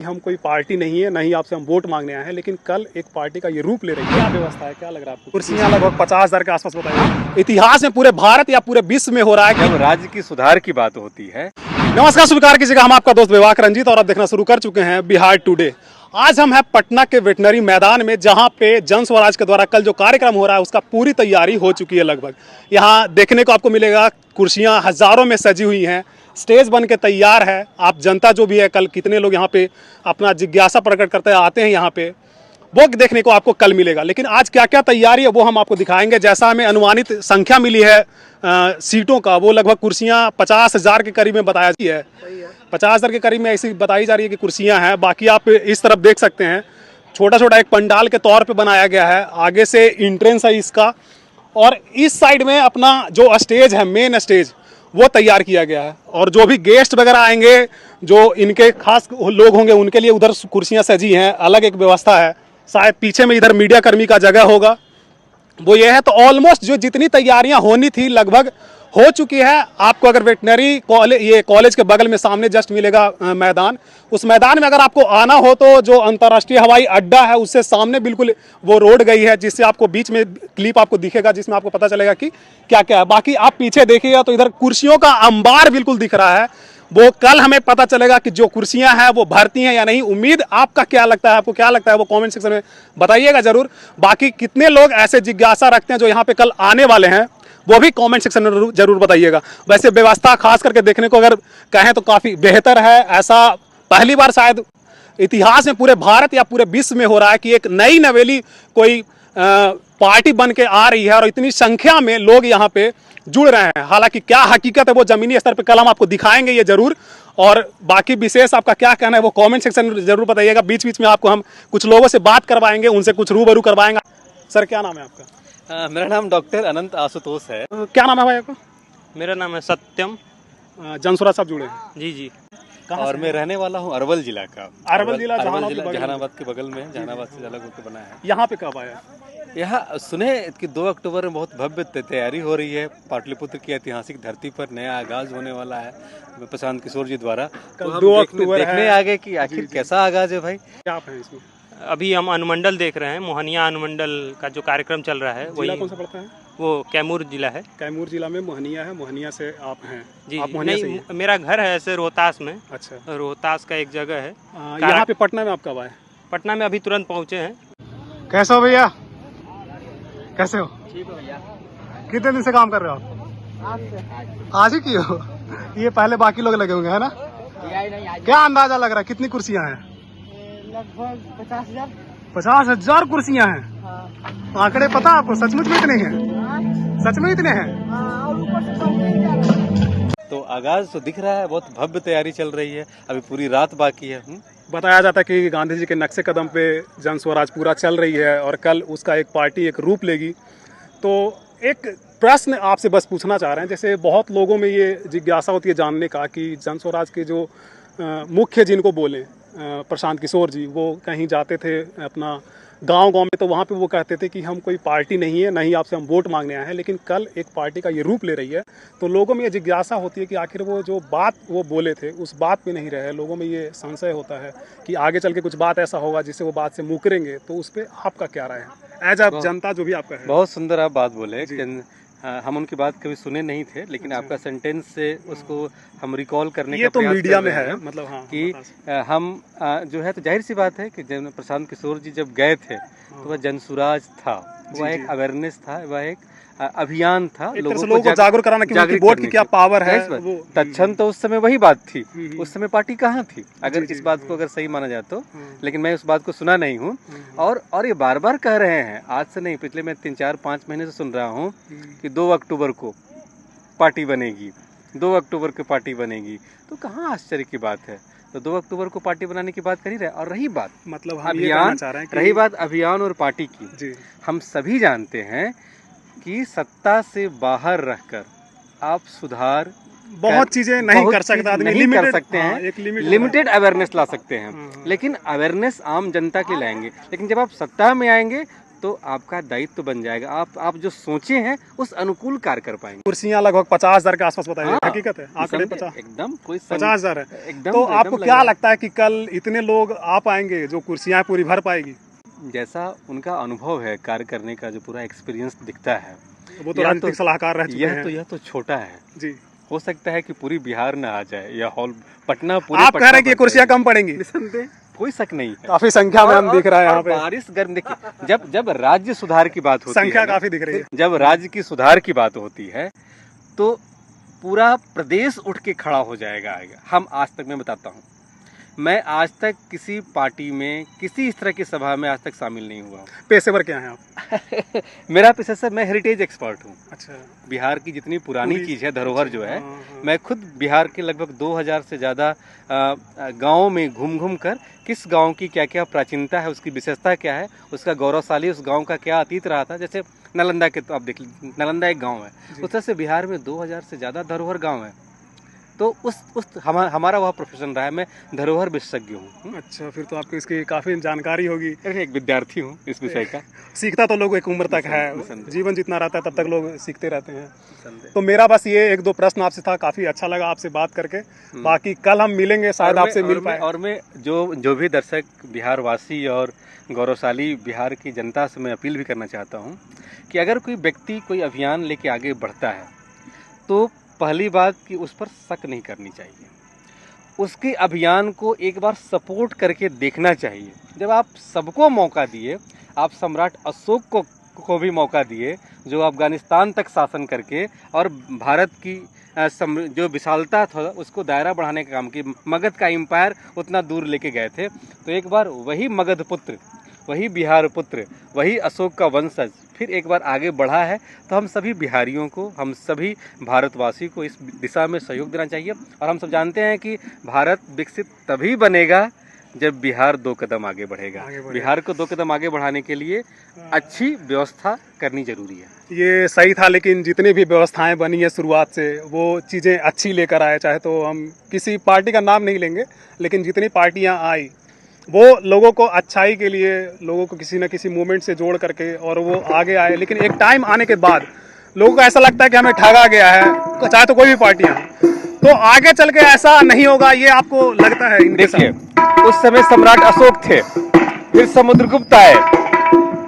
हम कोई पार्टी नहीं है, ना ही आपसे हम वोट मांगने आए हैं, लेकिन कल एक पार्टी का ये रूप ले रही है। क्या व्यवस्था है, क्या लग रहा है आपको? कुर्सियां लगभग 50,000 के आसपास बताइए। इतिहास में पूरे भारत या पूरे विश्व में हो रहा है कि जब राज्य की सुधार की बात होती है। नमस्कार, स्वीकार कीजिएगा, हम आपका दोस्त विवाक रंजीत और आप देखना शुरू कर चुके हैं बिहार टुडे। आज हम हैं पटना के वेटनरी मैदान में, जहां पे जन स्वराज के द्वारा कल जो कार्यक्रम हो रहा है उसका पूरी तैयारी हो चुकी है। लगभग यहां देखने को आपको मिलेगा, कुर्सियां हजारों में सजी हुई हैं, स्टेज बन के तैयार है। आप जनता जो भी है, कल कितने लोग यहाँ पे अपना जिज्ञासा प्रकट करते आते हैं यहाँ पे, वो देखने को आपको कल मिलेगा। लेकिन आज क्या क्या तैयारी है वो हम आपको दिखाएंगे। जैसा हमें अनुमानित संख्या मिली है सीटों का, वो लगभग कुर्सियां 50,000 के करीब में बताया गया है। 50,000 के करीब में ऐसी बताई जा रही है कि कुर्सियां हैं। बाकी आप इस तरफ देख सकते हैं, छोटा छोटा एक पंडाल के तौर पे बनाया गया है। आगे से एंट्रेंस है इसका, और इस साइड में अपना जो स्टेज है, मेन स्टेज, वो तैयार किया गया है। और जो भी गेस्ट वगैरह आएंगे, जो इनके खास लोग होंगे, उनके लिए उधर कुर्सियां सजी हैं, अलग एक व्यवस्था है। शायद पीछे में इधर मीडिया कर्मी का जगह होगा, वो ये है। तो ऑलमोस्ट जो जितनी तैयारियां होनी थी लगभग हो चुकी है। आपको अगर वेटनरी कॉलेज, ये कॉलेज के बगल में सामने जस्ट मिलेगा मैदान, उस मैदान में अगर आपको आना हो तो जो अंतर्राष्ट्रीय हवाई अड्डा है उससे सामने बिल्कुल वो रोड गई है, जिससे आपको बीच में क्लिप आपको दिखेगा, जिसमें आपको पता चलेगा कि क्या क्या है। बाकी आप पीछे देखिएगा तो इधर कुर्सियों का अंबार बिल्कुल दिख रहा है। वो कल हमें पता चलेगा कि जो कुर्सियां हैं वो भरती हैं या नहीं। उम्मीद आपका क्या लगता है, आपको क्या लगता है, वो कमेंट सेक्शन में बताइएगा जरूर। बाकी कितने लोग ऐसे जिज्ञासा रखते हैं जो यहाँ पे कल आने वाले हैं, वो भी कमेंट सेक्शन में जरूर बताइएगा। वैसे व्यवस्था खास करके देखने को अगर कहें तो काफी बेहतर है। ऐसा पहली बार शायद इतिहास में पूरे भारत या पूरे विश्व में हो रहा है कि एक नई नवेली कोई पार्टी बन के आ रही है और इतनी संख्या में लोग यहाँ पे जुड़ रहे हैं। हालांकि क्या हकीकत है वो जमीनी स्तर पे कल हम आपको दिखाएंगे ये जरूर। और बाकी विशेष आपका क्या कहना है वो कमेंट सेक्शन में जरूर बताइएगा। बीच बीच में आपको हम कुछ लोगों से बात करवाएंगे, उनसे कुछ रूबरू करवाएंगे। सर, क्या नाम है आपका? मेरा नाम डॉक्टर अनंत आशुतोष है। क्या नाम है भाई आपका? मेरा नाम है सत्यम। जनसुरा साहब जुड़े हैं? जी जी। और मैं रहने वाला हूँ अरवल जिला का। अरवल जिला जहानाबाद के बगल में, जहानाबाद से अलग होकर बना है। यहाँ पे कब आया? यहाँ सुने कि 2 अक्टूबर में बहुत भव्य तैयारी हो रही है। पाटलिपुत्र की ऐतिहासिक धरती पर नया आगाज होने वाला है प्रशांत किशोर जी द्वारा। तो हम 2 अक्टूबर देखने आगे कि आखिर कैसा आगाज है भाई। क्या आप हैं इसमें? अभी हम अनुमंडल देख रहे हैं, मोहनिया अनुमंडल का जो कार्यक्रम चल रहा है जिला कौन सा पड़ता है? वो कैमूर जिला है। कैमूर जिला में मोहनिया है। मोहनिया से आप हैं? जी आप जी। मोहनिया से ही नहीं, हैं? मेरा घर है ऐसे रोहतास में। अच्छा। रोहतास का एक जगह है। यहाँ पे पटना में आप कब आए? पटना में अभी तुरंत पहुंचे हैं। कैसे हो भैया, कैसे हो? ठीक हो भैया। कितने दिन से काम कर रहे हो आप? आज ही की हो? ये पहले बाकी लोग लगे होंगे, है ना? क्या अंदाजा लग रहा है, कितनी कुर्सियां हैं? लगभग 50,000। 50,000 कुर्सियां हैं। आंकड़े पता आपको? सचमुच में इतने हैं? सच में इतने हैं? और ऊपर से सब तो आगाज तो दिख रहा है, बहुत भव्य तैयारी चल रही है। अभी पूरी रात बाकी है। बताया जाता है कि गांधी जी के नक्शे कदम पे जन स्वराज पूरा चल रही है और कल उसका एक पार्टी एक रूप लेगी। तो एक प्रश्न आपसे बस पूछना चाह रहे हैं, जैसे बहुत लोगों में ये जिज्ञासा होती है जानने का कि जन स्वराज के जो मुख्य जिनको बोले प्रशांत किशोर जी, वो कहीं जाते थे अपना गांव में, तो वहाँ पे वो कहते थे कि हम कोई पार्टी नहीं है, नहीं आपसे हम वोट मांगने आए हैं। लेकिन कल एक पार्टी का ये रूप ले रही है, तो लोगों में ये जिज्ञासा होती है कि आखिर वो जो बात वो बोले थे उस बात पे नहीं रहे। लोगों में ये संशय होता है कि आगे चल के कुछ बात ऐसा होगा जिससे वो बात से मुकरेंगे। तो उस पर आपका क्या राय है, एज अ जनता जो भी आपका है? बहुत सुंदर आप बात बोले। हम उनकी बात कभी सुने नहीं थे, लेकिन आपका सेंटेंस से उसको हम रिकॉल करने का तो प्रयास मीडिया कर में रहे है, हैं। मतलब हाँ, कि हम जो है, तो जाहिर सी बात है कि जब प्रशांत किशोर जी जब गए थे तो वह जनसुराज था, वह एक अवेयरनेस था, वह एक अभियान था, लोगों को जागरूक कराना कि उनकी वोट की क्या पावर है। तत्क्षण तो उस समय वही बात थी। उस समय पार्टी कहाँ थी, अगर इस बात को अगर सही माना जाए तो। लेकिन मैं उस बात को सुना नहीं हूँ। और ये बार बार कह रहे हैं, आज से नहीं, पिछले मैं 3, 4, 5 महीने से सुन रहा हूँ कि 2 अक्टूबर को पार्टी बनेगी, 2 अक्टूबर को पार्टी बनेगी। तो कहाँ आश्चर्य की बात है? तो 2 अक्टूबर को पार्टी बनाने की बात कर ही रहे। और रही बात मतलब अभियान, रही बात अभियान और पार्टी की, हम सभी जानते हैं कि सत्ता से बाहर रहकर आप सुधार बहुत चीजें नहीं कर सकता आदमी, नहीं कर सकते हैं। एक लिमिटेड अवेयरनेस ला सकते हैं, लेकिन अवेयरनेस आम जनता के लाएंगे। लेकिन जब आप सत्ता में आएंगे तो आपका दायित्व बन जाएगा। आप जो सोचे हैं उस अनुकूल कार्य कर पाएंगे। कुर्सियां लगभग 50,000 के आसपास बताइए, हाँ, हकीकत है आंकड़े? 50 एकदम कोई 50,000 है। एकदम तो एकदम आपको लग क्या रहा है। लगता है कि कल इतने लोग आ पाएंगे, जो कुर्सियां पूरी भर पाएगी? जैसा उनका अनुभव है कार्य करने का, जो पूरा एक्सपीरियंस दिखता है, वो तो राजनीतिक सलाहकार रह चुके हैं। यह तो छोटा है जी। हो सकता है कि पूरी बिहार ना आ जाए या हॉल पटना पूरे आप कह रहे हैं कि ये कुर्सियां कम पड़ेंगी? निसंदेह कोई शक नहीं है। काफी संख्या में हम दिख रहा है यहाँ पे। बारिश गर्म देखिए, जब राज्य सुधार की बात होती संख्या है ना, काफी दिख रही है। जब राज्य की सुधार की बात होती है तो पूरा प्रदेश उठ के खड़ा हो जाएगा। हम आज तक, मैं बताता हूँ, मैं आज तक किसी पार्टी में किसी इस तरह की सभा में आज तक शामिल नहीं हुआ हूँ। पेशेवर क्या है आप? मेरा पेशा सर, मैं हेरिटेज एक्सपर्ट हूँ। अच्छा। बिहार की जितनी पुरानी चीज़ है, धरोहर जो है, हाँ। मैं खुद बिहार के लगभग 2000 से ज़्यादा गाँवों में घूम घूम कर किस गांव की क्या क्या प्राचीनता है, उसकी विशेषता क्या है, उसका गौरवशाली उस गांव का क्या अतीत रहा था। जैसे नालंदा के, तो आप देख लीजिए, नालंदा एक गांव है, उस तरह से बिहार में 2000 से ज़्यादा धरोहर गांव है। तो उस हमारा वह प्रोफेशन रहा है, मैं धरोहर विशेषज्ञ हूँ। अच्छा, फिर तो आपको इसकी काफी जानकारी होगी। एक विद्यार्थी हूँ इस विषय का। सीखता तो लोग एक उम्र तक है, निसंदेह। जीवन जितना रहता है तब तक लोग सीखते रहते हैं। तो मेरा बस ये 1-2 प्रश्न आपसे था, काफी अच्छा लगा आपसे बात करके। बाकी कल हम मिलेंगे, शायद आपसे मिल पाए। और मैं जो भी दर्शक बिहार वासी और गौरवशाली बिहार की जनता से मैं अपील भी करना चाहता हूँ कि अगर कोई व्यक्ति कोई अभियान लेके आगे बढ़ता है तो पहली बात कि उस पर शक नहीं करनी चाहिए, उसके अभियान को एक बार सपोर्ट करके देखना चाहिए। जब आप सबको मौका दिए, आप सम्राट अशोक को भी मौका दिए, जो अफगानिस्तान तक शासन करके और भारत की जो विशालता था उसको दायरा बढ़ाने का काम किया, मगध का एम्पायर उतना दूर लेके गए थे। तो एक बार वही मगध पुत्र, वही बिहार पुत्र, वही अशोक का वंशज फिर एक बार आगे बढ़ा है। तो हम सभी बिहारियों को, हम सभी भारतवासी को इस दिशा में सहयोग देना चाहिए। और हम सब जानते हैं कि भारत विकसित तभी बनेगा जब बिहार 2 कदम आगे बढ़ेगा। बिहार को 2 कदम आगे बढ़ाने के लिए अच्छी व्यवस्था करनी जरूरी है। ये सही था, लेकिन जितनी भी व्यवस्थाएं बनी है शुरुआत से, वो चीज़ें अच्छी लेकर आए। चाहे तो हम किसी पार्टी का नाम नहीं लेंगे, लेकिन जितनी पार्टियां आई वो लोगों को अच्छाई के लिए, लोगों को किसी न किसी मूवमेंट से जोड़ करके और वो आगे आए। लेकिन एक टाइम आने के बाद लोगों को ऐसा लगता है कि हमें ठगा गया है, चाहे तो कोई भी पार्टियां, तो आगे चल के ऐसा नहीं होगा, ये आपको लगता है? देखिए, उस समय सम्राट अशोक थे, फिर समुद्रगुप्त आए,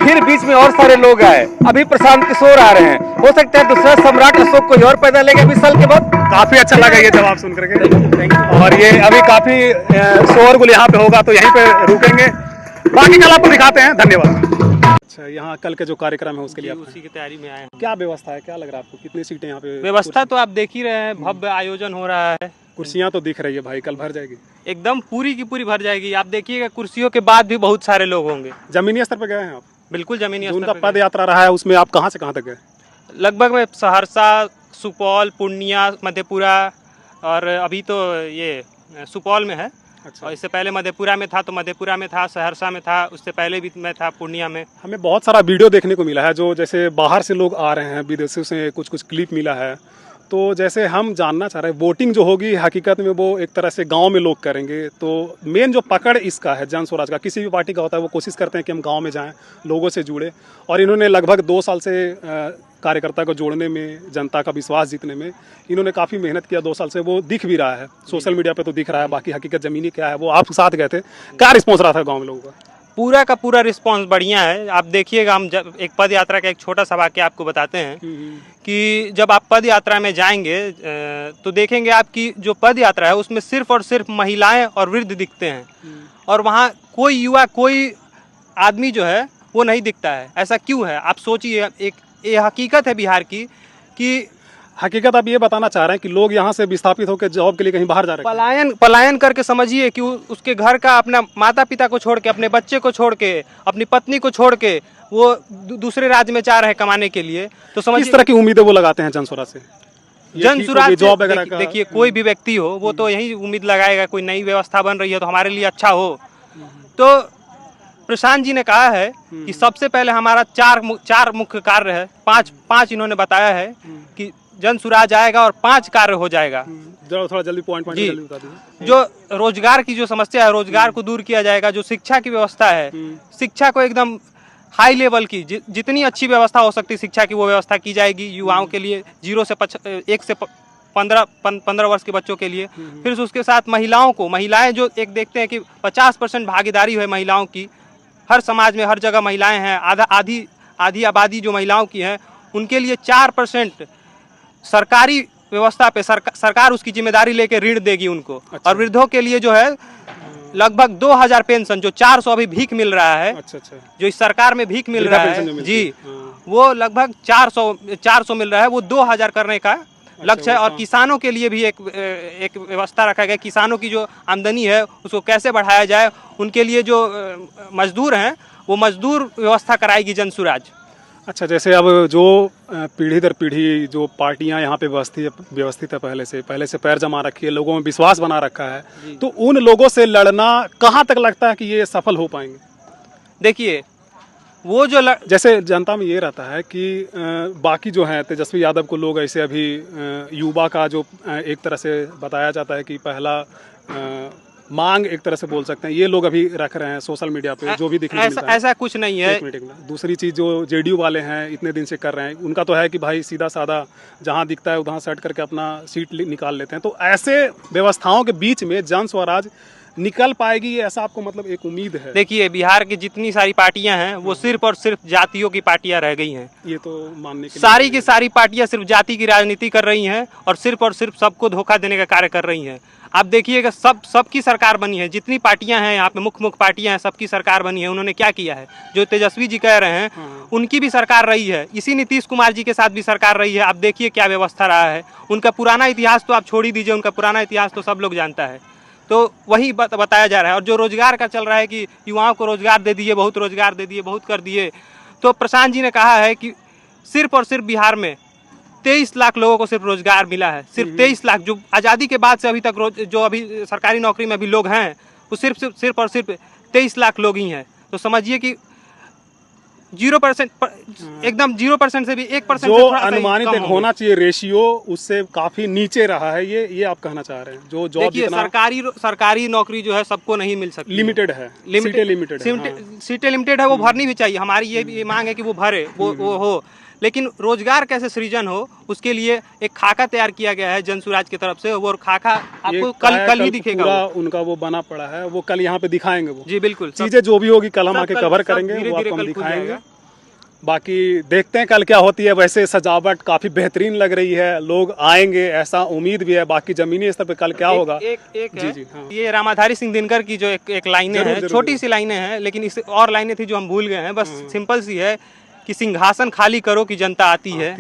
फिर बीच में और सारे लोग आए, अभी प्रशांत किशोर आ रहे हैं। हो सकता है दूसरा सम्राट अशोक कोई और पैदा लेगा 20 साल के बाद। काफी अच्छा लगा ये जवाब सुन करके। और ये अभी काफी शोरगुल यहाँ पे होगा, तो यहीं पे रुकेंगे, बाकी कल आपको दिखाते हैं। धन्यवाद। अच्छा, यहाँ कल के जो कार्यक्रम है उसके लिए उसी की तैयारी में आए हैं। क्या व्यवस्था है, क्या लग रहा है आपको? कितनी सीटें यहाँ पे? व्यवस्था तो आप देख ही रहे हैं, भव्य आयोजन हो रहा है। कुर्सियाँ तो दिख रही है भाई, कल भर जाएगी एकदम पूरी की पूरी भर जाएगी। आप देखिएगा, कुर्सियों के बाद भी बहुत सारे लोग होंगे। जमीनी स्तर पे गए हैं आप? बिल्कुल जमीनी जो स्तर उनका पे पद यात्रा रहा है उसमें आप कहाँ से कहाँ तक गए? लगभग में सहरसा, सुपौल, पूर्णिया, मधेपुरा, और अभी तो ये सुपौल में है। अच्छा। और इससे पहले मधेपुरा में था, तो मधेपुरा में था, सहरसा में था, उससे पहले भी मैं था पूर्णिया में। हमें बहुत सारा वीडियो देखने को मिला है, जो जैसे बाहर से लोग आ रहे हैं, विदेशों से कुछ कुछ क्लिप मिला है। तो जैसे हम जानना चाह रहे हैं, वोटिंग जो होगी हकीकत में वो एक तरह से गांव में लोग करेंगे। तो मेन जो पकड़ इसका है जन स्वराज का, किसी भी पार्टी का होता है, वो कोशिश करते हैं कि हम गांव में जाएं, लोगों से जुड़े। और इन्होंने लगभग 2 साल से कार्यकर्ता को जोड़ने में, जनता का विश्वास जीतने में इन्होंने काफ़ी मेहनत किया। 2 साल से वो दिख भी रहा है, सोशल मीडिया पे तो दिख रहा है। बाकी हकीकत ज़मीनी क्या है, वो आप साथ गए थे, क्या रिस्पॉन्स रहा था गाँव में लोगों का? पूरा का पूरा रिस्पांस बढ़िया है। आप देखिएगा, हम जब एक पद यात्रा का एक छोटा सा वाक्य आपको बताते हैं कि जब आप पद यात्रा में जाएंगे तो देखेंगे आपकी जो पद यात्रा है उसमें सिर्फ और सिर्फ महिलाएं और वृद्ध दिखते हैं, और वहाँ कोई युवा, कोई आदमी जो है वो नहीं दिखता है। ऐसा क्यों है आप सोचिए। एक ये हकीकत है बिहार की कि हकीकत आप ये बताना चाह रहे हैं कि लोग यहाँ से विस्थापित होकर जॉब के लिए कहीं बाहर जा रहे हैं? पलायन करके समझिए कि उसके घर का, अपना माता पिता को छोड़ के, अपने बच्चे को छोड़ के, अपनी पत्नी को छोड़ के वो दूसरे राज्य में जा रहे हैं कमाने के लिए। तो समझिए किस तरह की उम्मीदें वो लगाते हैं जनस्वराज से? जनसुराज जॉब वगैरह का? देखिए, कोई भी व्यक्ति हो वो तो यही उम्मीद लगाएगा, कोई नई व्यवस्था बन रही है तो हमारे लिए अच्छा हो। तो प्रशांत जी ने कहा है कि सबसे पहले हमारा चार मुख्य कार्य है, पांच इन्होंने बताया है कि जन सुराज आएगा और 5 कार्य हो जाएगा। थोड़ा जल्दी पॉइंट जल्दी बता दीजिए। जो रोजगार की जो समस्या है, रोजगार को दूर किया जाएगा। जो शिक्षा की व्यवस्था है, शिक्षा को एकदम हाई लेवल की जितनी अच्छी व्यवस्था हो सकती है शिक्षा की वो व्यवस्था की जाएगी युवाओं के लिए, 1 से 15 वर्ष के बच्चों के लिए। फिर उसके साथ महिलाएं जो एक देखते हैं कि 50% भागीदारी है महिलाओं की, हर समाज में हर जगह महिलाएं हैं, आधी आबादी जो महिलाओं की है उनके लिए 4% सरकारी व्यवस्था पे सरकार उसकी जिम्मेदारी लेके ऋण देगी उनको। अच्छा। और वृद्धों के लिए जो है लगभग 2000 पेंशन, जो 400 अभी भीख मिल रहा है, अच्छा अच्छा, जो इस सरकार में भीख मिल वृद्धा रहा पेंशन जो है मिलती जी, है। हाँ। वो लगभग 400 मिल रहा है, वो 2000 करने का लक्ष्य है। वो और काम। किसानों के लिए भी एक व्यवस्था रखा गया, किसानों की जो आमदनी है उसको कैसे बढ़ाया जाए, उनके लिए जो मजदूर हैं वो मजदूर व्यवस्था कराएगी जनसुराज। अच्छा, जैसे अब जो पीढ़ी दर पीढ़ी जो पार्टियां यहाँ पे व्यवस्थित है, पहले से पैर जमा रखी है, लोगों में विश्वास बना रखा है, तो उन लोगों से लड़ना कहाँ तक लगता है कि ये सफल हो पाएंगे? देखिए वो जो जैसे जनता में ये रहता है कि बाकी जो हैं तेजस्वी यादव को लोग ऐसे अभी युवा का जो एक तरह से बताया जाता है कि पहला मांग एक तरह से बोल सकते हैं, ये लोग अभी रख रहे हैं सोशल मीडिया पे, जो भी दिखने को मिलता है। ऐसा कुछ नहीं है। एक मिनट। दूसरी चीज जो जेडीयू वाले हैं इतने दिन से कर रहे हैं, उनका तो है कि भाई सीधा साधा जहां दिखता है उधर सेट करके अपना सीट निकाल लेते हैं। तो ऐसे व्यवस्थाओं के बीच में जन स्वराज निकल पाएगी, ऐसा आपको मतलब एक उम्मीद है? देखिए बिहार की जितनी सारी पार्टियां हैं वो सिर्फ और सिर्फ जातियों की पार्टियां रह गई हैं। ये तो मानने के सारी की सारी पार्टियां सिर्फ जाति की राजनीति कर रही हैं और सिर्फ सबको धोखा देने का कार्य कर रही हैं। आप देखिएगा सबकी सरकार बनी है, जितनी पार्टियां हैं यहाँ पे मुख्य पार्टियां हैं, सबकी सरकार बनी है। उन्होंने क्या किया है? जो तेजस्वी जी कह रहे हैं उनकी भी सरकार रही है, इसी नीतीश कुमार जी के साथ भी सरकार रही है। आप देखिए क्या व्यवस्था रहा है। उनका पुराना इतिहास तो आप छोड़ ही दीजिए, उनका पुराना इतिहास तो सब लोग जानता है। तो वही बताया जा रहा है। और जो रोजगार का चल रहा है कि युवाओं को रोजगार दे दिए, बहुत रोजगार दे दिए, बहुत कर दिए, तो प्रशांत जी ने कहा है कि सिर्फ और सिर्फ बिहार में 23 लाख लोगों को सिर्फ रोजगार मिला है। सिर्फ 23 लाख, जो आज़ादी के बाद से अभी तक जो अभी सरकारी नौकरी में अभी लोग हैं वो सिर्फ और सिर्फ 23 लाख लोग ही हैं। तो समझिए कि 0%, एकदम 0% से भी 1% जो अनुमानित एक होना चाहिए रेशियो, उससे काफी नीचे रहा है। ये आप कहना चाह रहे हैं? जो जॉब देखिए सरकारी नौकरी जो है सबको नहीं मिल सकती, लिमिटेड है, सीटें लिमिटेड है, वो भरनी भी चाहिए। हमारी ये मांग है कि वो भरे, वो हो। लेकिन रोजगार कैसे सृजन हो उसके लिए एक खाका तैयार किया गया है जनसुराज की तरफ से। वो खाका आपको कल ही दिखेगा। उनका वो बना पड़ा है, वो कल यहाँ पे दिखाएंगे। वो जी बिल्कुल, चीजें जो भी होगी कल हम आके कवर करेंगे, वो आपको हम दिखाएंगे। बाकी देखते हैं कल क्या होती है। वैसे सजावट काफी बेहतरीन लग रही है, लोग आएंगे ऐसा उम्मीद भी है। बाकी जमीनी स्तर पे कल क्या होगा? जी, हाँ। ये रामाधारी सिंह दिनकर की जो एक लाइनें हैं, छोटी सी लाइनें हैं, लेकिन इससे और लाइनें थी जो हम भूल गए हैं। बस सिंपल सी है कि सिंहासन खाली करो कि जनता आती है।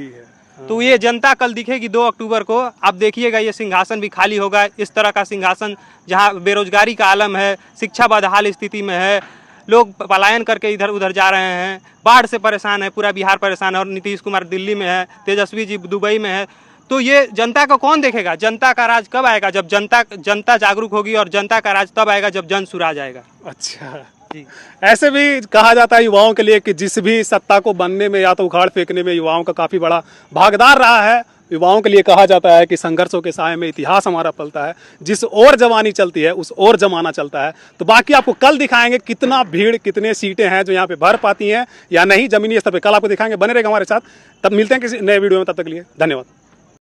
तो ये जनता कल दिखेगी 2 अक्टूबर को। आप देखिएगा ये सिंहासन भी खाली होगा। इस तरह का सिंहासन जहाँ बेरोजगारी का आलम है, शिक्षा बदहाल स्थिति में है, लोग पलायन करके इधर उधर जा रहे हैं, बाढ़ से परेशान है, पूरा बिहार परेशान है, और नीतीश कुमार दिल्ली में है, तेजस्वी जी दुबई में है। तो ये जनता को कौन देखेगा? जनता का राज कब आएगा? जब जनता जागरूक होगी, और जनता का राज तब आएगा जब जन सुराज आएगा। अच्छा जी। ऐसे भी कहा जाता है युवाओं के लिए कि जिस भी सत्ता को बनने में या तो उखाड़ फेंकने में युवाओं का काफी बड़ा भागीदार रहा है। युवाओं के लिए कहा जाता है कि संघर्षों के साए में इतिहास हमारा पलता है, जिस और जवानी चलती है उस और जमाना चलता है। तो बाकी आपको कल दिखाएंगे कितना भीड़, कितने सीटें हैं जो यहाँ पे भर पाती हैं या नहीं जमीनी स्तर पे। कल आपको दिखाएंगे, बने रहेगा हमारे साथ। तब मिलते हैं किसी नए वीडियो में, तब तक के लिए धन्यवाद।